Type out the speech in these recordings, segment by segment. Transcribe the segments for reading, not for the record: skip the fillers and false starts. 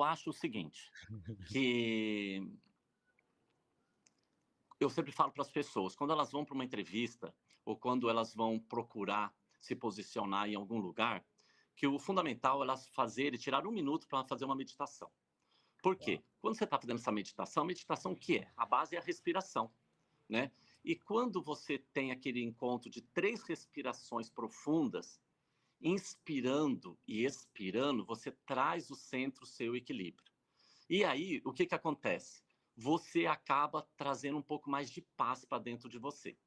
acho o seguinte, que eu sempre falo para as pessoas, quando elas vão para uma entrevista ou quando elas vão procurar se posicionar em algum lugar, que o fundamental é elas fazerem, tirar 1 minuto para fazer uma meditação. Por Uau. quê? Quando você está fazendo essa meditação o que é? A base é a respiração, né? E quando você tem aquele encontro de 3 respirações profundas, inspirando e expirando, você traz o centro, o seu equilíbrio. E aí, o que que acontece? Você acaba trazendo um pouco mais de paz para dentro de você.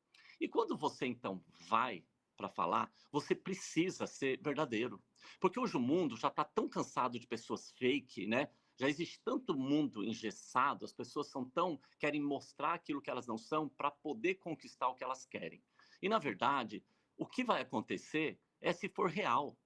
E quando você, então, vai para falar, você precisa ser verdadeiro. Porque hoje o mundo já está tão cansado de pessoas fake, né? Já existe tanto mundo engessado, as pessoas são tão querem mostrar aquilo que elas não são para poder conquistar o que elas querem. E na verdade, o que vai acontecer é se for real.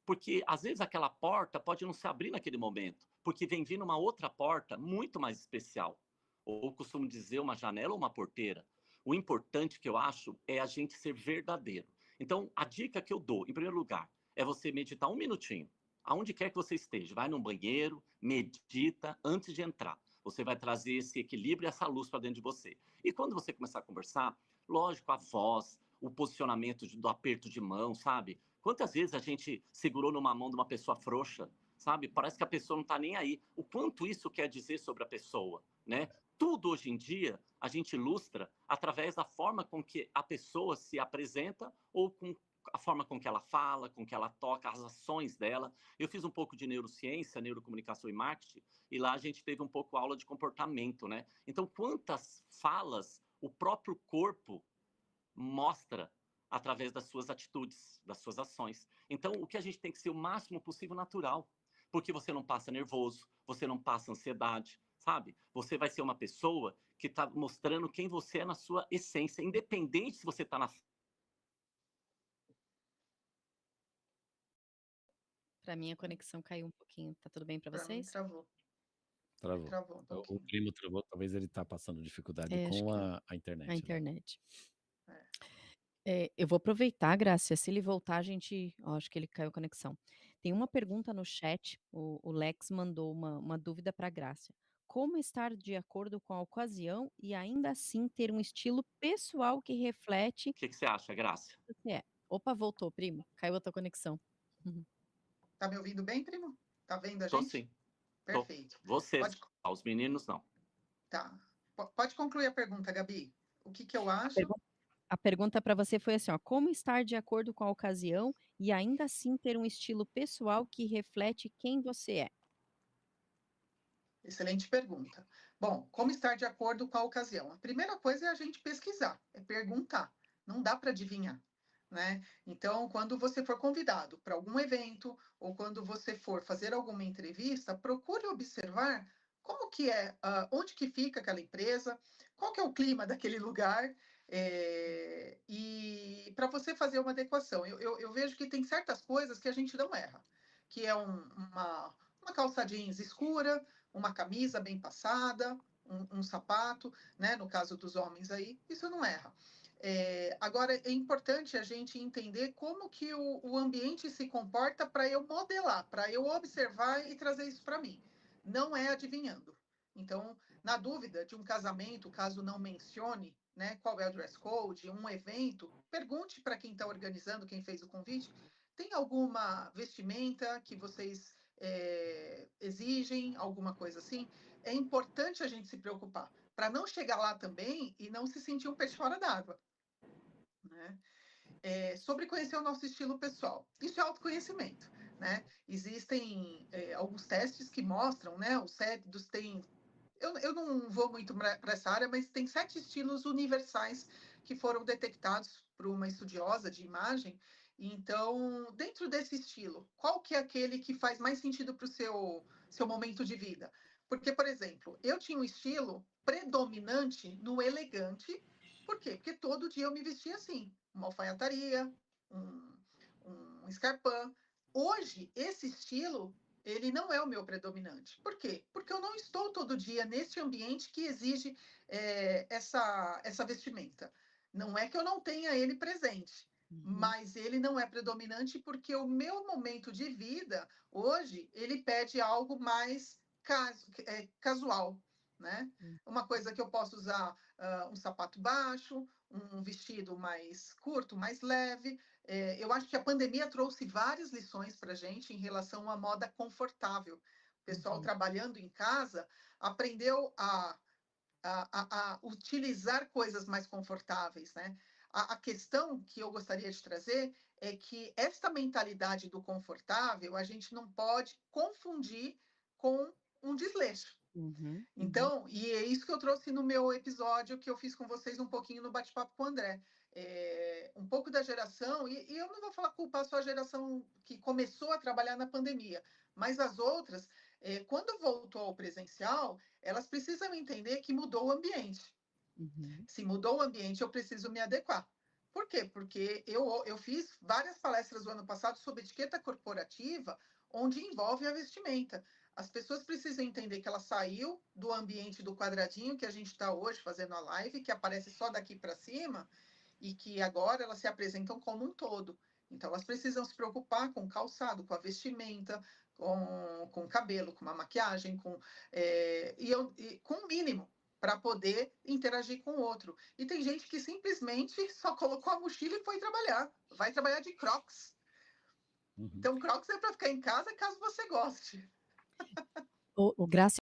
Porque às vezes aquela porta pode não se abrir naquele momento, porque vem vindo uma outra porta muito mais especial. Ou costumo dizer uma janela ou uma porteira. O importante que eu acho é a gente ser verdadeiro. Então, a dica que eu dou, em primeiro lugar, é você meditar 1 minutinho. Aonde quer que você esteja, vai no banheiro, medita antes de entrar. Você vai trazer esse equilíbrio e essa luz para dentro de você. E quando você começar a conversar, lógico, a voz, o posicionamento do aperto de mão, sabe? Quantas vezes a gente segurou numa mão de uma pessoa frouxa, sabe? Parece que a pessoa não está nem aí. O quanto isso quer dizer sobre a pessoa, né? Tudo hoje em dia a gente ilustra através da forma com que a pessoa se apresenta ou com a forma com que ela fala, com que ela toca, as ações dela. Eu fiz um pouco de neurociência, neurocomunicação e marketing, e lá a gente teve um pouco aula de comportamento, né? Então, quantas falas o próprio corpo mostra através das suas atitudes, das suas ações. Então, o que a gente tem que ser o máximo possível natural, porque você não passa nervoso, você não passa ansiedade, sabe? Você vai ser uma pessoa que está mostrando quem você é na sua essência, independente se você está na... Para mim a conexão caiu um pouquinho. Tá tudo bem para Para mim vocês? travou. Travou. Travou um O pouquinho. primo travou, talvez ele tá passando dificuldade É, acho com que a internet, a né. internet. É. Eu vou aproveitar, Grácia, se ele voltar a gente acho que ele caiu a conexão. Tem uma pergunta no chat, o Lex mandou uma dúvida para a Grácia. Como estar de acordo com a ocasião e ainda assim ter um estilo pessoal que reflete O que você acha, Grácia? quem você é? Opa, voltou, primo. Caiu a tua conexão. Uhum. Tá me ouvindo bem, primo? Tá vendo a Tô gente? sim. Perfeito. Vocês, os meninos não. Tá. Pode concluir a pergunta, Gabi. O que eu acho? A pergunta para você foi assim, ó, como estar de acordo com a ocasião e ainda assim ter um estilo pessoal que reflete quem você é? Excelente pergunta. Bom, como estar de acordo com a ocasião? A primeira coisa é a gente pesquisar, é perguntar. Não dá para adivinhar, né? Então, quando você for convidado para algum evento ou quando você for fazer alguma entrevista, procure observar como que é, onde que fica aquela empresa, qual que é o clima daquele lugar, e para você fazer uma adequação. Eu vejo que tem certas coisas que a gente não erra, que é uma calça jeans escura, uma camisa bem passada, um sapato, né? No caso dos homens aí, isso não erra. Agora, é importante a gente entender como que o ambiente se comporta para eu modelar, para eu observar e trazer isso para mim. Não é adivinhando. Então, na dúvida de um casamento, caso não mencione, né, qual é o dress code, um evento, pergunte para quem está organizando, quem fez o convite, tem alguma vestimenta que vocês exigem, alguma coisa assim? É importante a gente se preocupar, para não chegar lá também e não se sentir um peixe fora d'água, né? Sobre conhecer o nosso estilo pessoal. Isso é autoconhecimento, né? Existem alguns testes que mostram, né? Os cérebros têm... Eu não vou muito para essa área, mas tem 7 estilos universais que foram detectados por uma estudiosa de imagem. Então, dentro desse estilo, qual que é aquele que faz mais sentido para o seu momento de vida? Porque, por exemplo, eu tinha um estilo predominante no elegante. Por quê? Porque todo dia eu me vestia assim, uma alfaiataria, um escarpão. Hoje, esse estilo ele não é o meu predominante. Por quê? Porque eu não estou todo dia nesse ambiente que exige essa vestimenta. Não é que eu não tenha ele presente, mas ele não é predominante porque o meu momento de vida, hoje, ele pede algo mais casual, né? Uma coisa que eu posso usar um sapato baixo, um vestido mais curto, mais leve. Eu acho que a pandemia trouxe várias lições para a gente em relação à moda confortável. O pessoal trabalhando em casa aprendeu a utilizar coisas mais confortáveis, né? A questão que eu gostaria de trazer é que esta mentalidade do confortável a gente não pode confundir com um desleixo. Então, e é isso que eu trouxe no meu episódio que eu fiz com vocês um pouquinho no bate-papo com o André. Um pouco da geração, e eu não vou falar culpar só a geração que começou a trabalhar na pandemia, mas as outras, quando voltou ao presencial, elas precisam entender que mudou o ambiente. Se mudou o ambiente, eu preciso me adequar. Por quê? Porque eu fiz várias palestras no ano passado sobre etiqueta corporativa, onde envolve a vestimenta. As pessoas precisam entender que ela saiu do ambiente do quadradinho que a gente está hoje fazendo a live, que aparece só daqui para cima, e que agora elas se apresentam como um todo. Então, elas precisam se preocupar com o calçado, com a vestimenta, com o cabelo, com a maquiagem, com o mínimo para poder interagir com o outro. E tem gente que simplesmente só colocou a mochila e foi trabalhar. Vai trabalhar de Crocs. Então, Crocs é para ficar em casa caso você goste. O Graça